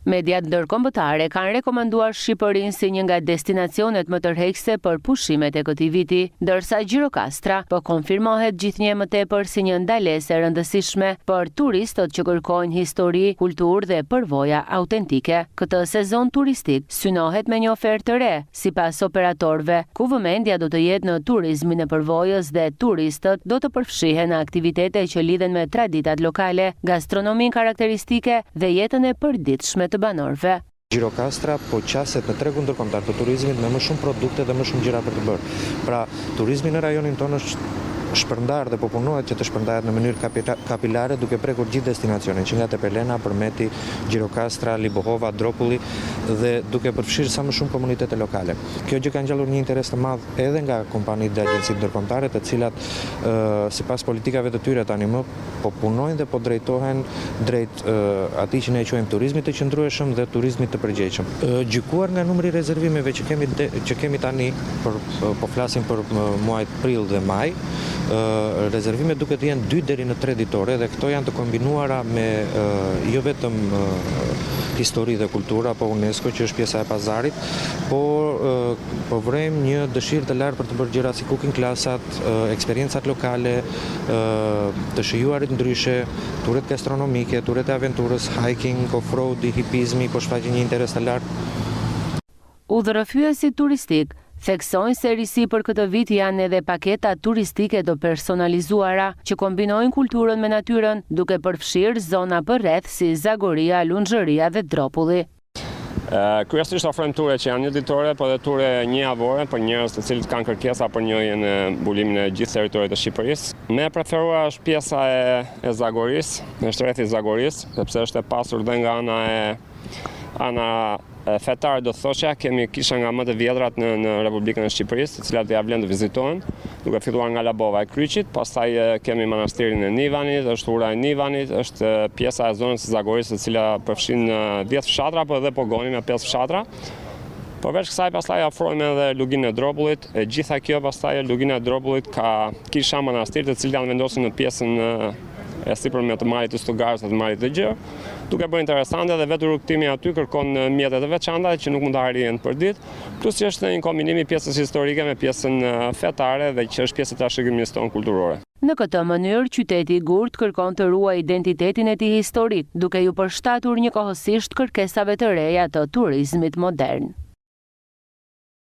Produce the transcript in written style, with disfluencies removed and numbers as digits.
Mediat ndërkombëtare kanë rekomanduar Shqipërinë si një nga destinacionet më tërheqëse për pushimet e këtij viti, ndërsa Gjirokastra po konfirmohet gjithnjë më tepër si një ndalesë e rëndësishme për turistët që kërkojnë histori, kulturë dhe përvoja autentike. Këtë sezon turistik synohet me një ofertë të re sipas operatorëve, ku vëmendja do të jetë në turizmin e përvojës dhe turistët do të përfshihen në aktivitete që lidhen me traditat lokale, gastronominë karakteristike dhe jetën e përditshme të banorëve. Gjirokastra po qaset në tregun ndërkombëtar të turizmit me më shumë produkte dhe më shumë gjëra për të bërë. Pra, turizmi në rajonin tonë është shpërndar dhe po punohet që të shpërndahet në mënyrë kapilare duke prekur gjithë destinacionin, që nga Tepelena, Përmeti, Gjirokastra, Libohova, Dropulli dhe duke përfshirë sa më shumë komunitete lokale. Kjo gjë ka ngjallur një interes të madh edhe nga kompanitë dhe agjencitë ndërkombëtare, të cilat sipas politikave të tyre tani më po punojnë dhe po drejtohen drejt atij që ne e quajmë turizmit të qëndrueshëm dhe turizmit të përgjegjshëm. Gjykuar nga numri i rezervimeve që kemi tani, po flasim për muajt prill dhe maj, rezervimet duket të jenë 2 deri në 3 ditore dhe këto janë të kombinuara me jo vetëm histori dhe kultura, po UNESCO që është pjesa e pazarit, po vrem një dëshirë të lartë për të bërë gjëra si cooking klasat, eksperiencat lokale, të shijuarit ndryshe, turet gastronomike, turet e aventurës, hiking, off-road, hipizmi, po shfaqin një interes të lartë. Udhërrëfyesi turistik theksojnë se risi për këtë vit janë edhe paketa turistike të personalizuara që kombinojnë kulturën me natyrën, duke përfshirë zona përreth si Zagoria, Lunxhëria dhe Dropulli. Kryesisht ofrojmë ture që janë një ditore, por edhe ture një javore për njerëz të cilët kanë kërkesa për njëjën e mbulimin e gjithë territorit të Shqipërisë. Me preferuar është pjesa e Zagorisë, në shtrethi Zagorisë, sepse është e pasur dhe nga ana fetare do thosha, kemi kisha nga më të vjetrat në Republikën e Shqipërisë, të cilat ja vlen të vizitohen, duke filluar nga Labova e Kryqit, pastaj kemi manastirin e Nivanit, është ura e Nivanit, është pjesa e zonës së Zagorisë, e cila përfshin 10 fshatra, por edhe Pogoni me 5 fshatra. Përveç kësaj pastaj ofrojmë edhe luginën e Dropullit, e gjitha kjo pastaj lugina e Dropullit ka kisha manastir, të cilat janë vendosur në pjesën e sipërme të malit të Stugarës dhe të malit të Gjerë, duke bërë interesante dhe vetë rrugtimi aty kërkon mjetet e veçanta që nuk mund të arrihen për ditë, plus që është një kombinimi pjesës historike me pjesën fetare dhe që është pjesë e trashëgimit tonë kulturore. Në këtë mënyrë, qyteti i Gurt kërkon të ruajë identitetin e tij historik, duke ju përshtatur njëkohësisht kërkesave të reja të turizmit modern.